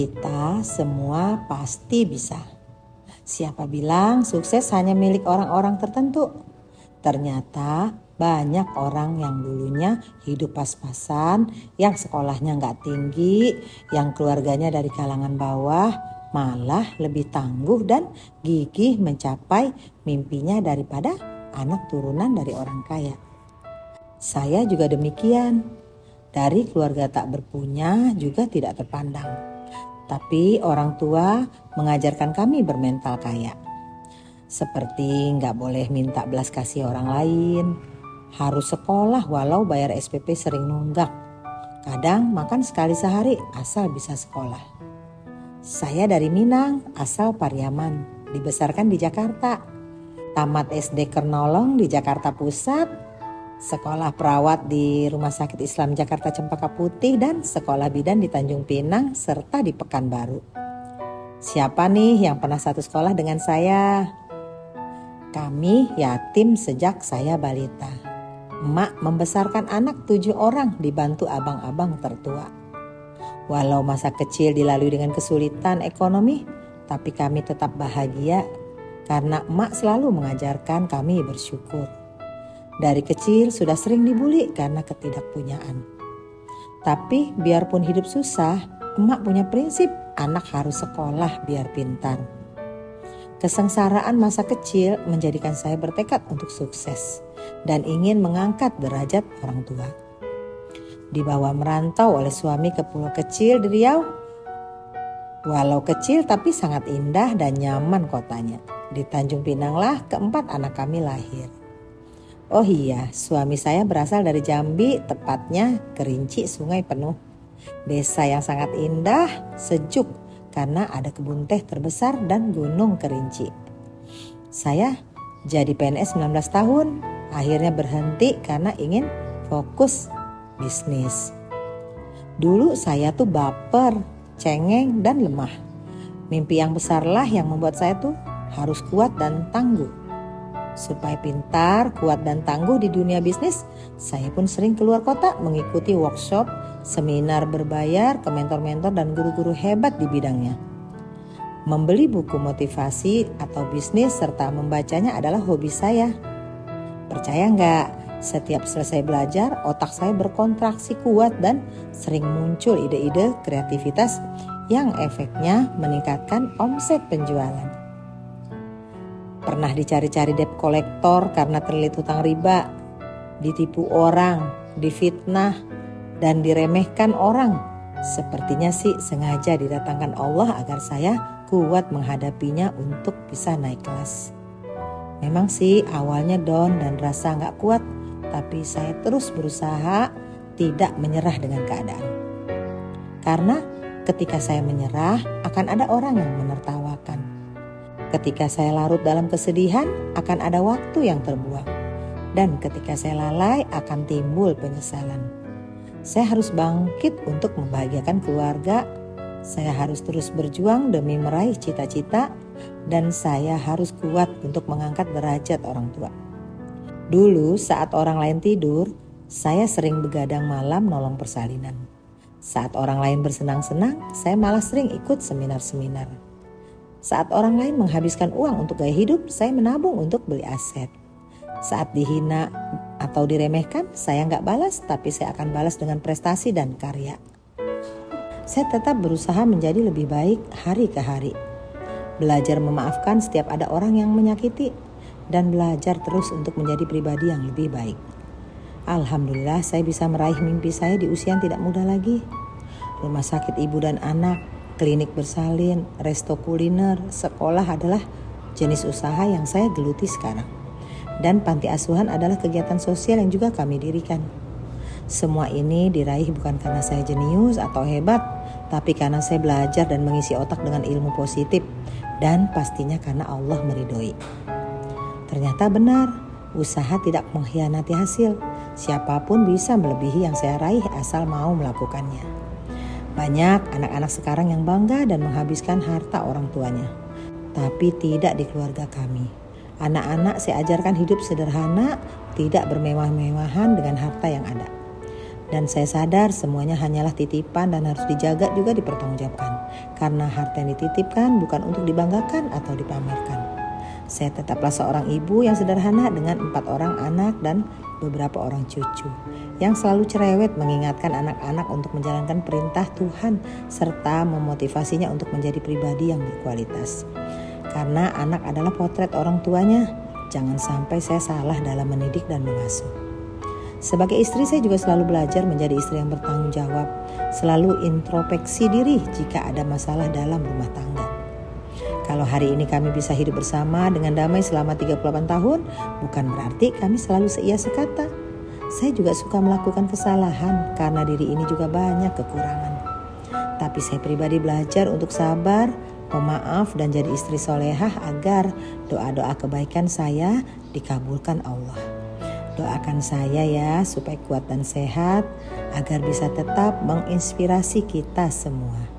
Kita semua pasti bisa. Siapa bilang sukses hanya milik orang-orang tertentu? Ternyata banyak orang yang dulunya hidup pas-pasan, yang sekolahnya nggak tinggi, yang keluarganya dari kalangan bawah, malah lebih tangguh dan gigih mencapai mimpinya daripada anak turunan dari orang kaya. Saya juga demikian. Dari keluarga tak berpunya juga tidak terpandang. Tapi orang tua mengajarkan kami bermental kaya. Seperti nggak boleh minta belas kasih orang lain. Harus sekolah walau bayar SPP sering nunggak. Kadang makan sekali sehari asal bisa sekolah. Saya dari Minang, asal Pariaman. Dibesarkan di Jakarta. Tamat SD Kernolong di Jakarta Pusat. Sekolah perawat di Rumah Sakit Islam Jakarta Cempaka Putih dan sekolah bidan di Tanjung Pinang serta di Pekanbaru. Siapa nih yang pernah satu sekolah dengan saya? Kami yatim sejak saya balita. Emak membesarkan anak 7 orang dibantu abang-abang tertua. Walau masa kecil dilalui dengan kesulitan ekonomi, tapi kami tetap bahagia karena emak selalu mengajarkan kami bersyukur. Dari kecil sudah sering dibully karena ketidakpunyaan. Tapi biarpun hidup susah, emak punya prinsip anak harus sekolah biar pintar. Kesengsaraan masa kecil menjadikan saya bertekad untuk sukses dan ingin mengangkat derajat orang tua. Dibawa merantau oleh suami ke pulau kecil di Riau. Walau kecil tapi sangat indah dan nyaman kotanya. Di Tanjung Pinanglah keempat anak kami lahir. Oh iya, suami saya berasal dari Jambi, tepatnya Kerinci Sungai Penuh. Desa yang sangat indah, sejuk karena ada kebun teh terbesar dan gunung Kerinci. Saya jadi PNS 19 tahun, akhirnya berhenti karena ingin fokus bisnis. Dulu saya tuh baper, cengeng dan lemah. Mimpi yang besarlah yang membuat saya tuh harus kuat dan tangguh. Supaya pintar, kuat dan tangguh di dunia bisnis, saya pun sering keluar kota mengikuti workshop, seminar berbayar ke mentor-mentor dan guru-guru hebat di bidangnya. Membeli buku motivasi atau bisnis serta membacanya adalah hobi saya. Percaya nggak? Setiap selesai belajar, otak saya berkontraksi kuat dan sering muncul ide-ide kreativitas yang efeknya meningkatkan omset penjualan. Pernah dicari-cari debt kolektor karena terlilit hutang riba, ditipu orang, difitnah, dan diremehkan orang. Sepertinya sih sengaja didatangkan Allah agar saya kuat menghadapinya untuk bisa naik kelas. Memang sih awalnya down dan rasa gak kuat, tapi saya terus berusaha tidak menyerah dengan keadaan. Karena ketika saya menyerah akan ada orang yang menertawakan. Ketika saya larut dalam kesedihan, akan ada waktu yang terbuang. Dan ketika saya lalai, akan timbul penyesalan. Saya harus bangkit untuk membahagiakan keluarga. Saya harus terus berjuang demi meraih cita-cita. Dan saya harus kuat untuk mengangkat derajat orang tua. Dulu saat orang lain tidur, saya sering begadang malam nolong persalinan. Saat orang lain bersenang-senang, saya malah sering ikut seminar-seminar. Saat orang lain menghabiskan uang untuk gaya hidup, saya menabung untuk beli aset. Saat dihina atau diremehkan, saya nggak balas, tapi saya akan balas dengan prestasi dan karya. Saya tetap berusaha menjadi lebih baik hari ke hari. Belajar memaafkan setiap ada orang yang menyakiti, dan belajar terus untuk menjadi pribadi yang lebih baik. Alhamdulillah saya bisa meraih mimpi saya di usia yang tidak muda lagi. Rumah sakit ibu dan anak, klinik bersalin, resto kuliner, sekolah adalah jenis usaha yang saya geluti sekarang. Dan panti asuhan adalah kegiatan sosial yang juga kami dirikan. Semua ini diraih bukan karena saya jenius atau hebat, tapi karena saya belajar dan mengisi otak dengan ilmu positif. Dan pastinya karena Allah meridhoi. Ternyata benar, usaha tidak mengkhianati hasil. Siapapun bisa melebihi yang saya raih asal mau melakukannya. Banyak anak-anak sekarang yang bangga dan menghabiskan harta orang tuanya. Tapi tidak di keluarga kami. Anak-anak saya ajarkan hidup sederhana, tidak bermewah-mewahan dengan harta yang ada. Dan saya sadar semuanya hanyalah titipan dan harus dijaga juga dipertanggungjawabkan. Karena harta yang dititipkan bukan untuk dibanggakan atau dipamerkan. Saya tetaplah seorang ibu yang sederhana dengan 4 orang anak dan beberapa orang cucu. Yang selalu cerewet mengingatkan anak-anak untuk menjalankan perintah Tuhan serta memotivasinya untuk menjadi pribadi yang berkualitas. Karena anak adalah potret orang tuanya, jangan sampai saya salah dalam mendidik dan mengasuh. Sebagai istri saya juga selalu belajar menjadi istri yang bertanggung jawab, selalu introspeksi diri jika ada masalah dalam rumah tangga. Kalau hari ini kami bisa hidup bersama dengan damai selama 38 tahun, bukan berarti kami selalu seia sekata. Saya juga suka melakukan kesalahan karena diri ini juga banyak kekurangan. Tapi saya pribadi belajar untuk sabar, pemaaf dan jadi istri solehah agar doa-doa kebaikan saya dikabulkan Allah. Doakan saya ya supaya kuat dan sehat agar bisa tetap menginspirasi kita semua.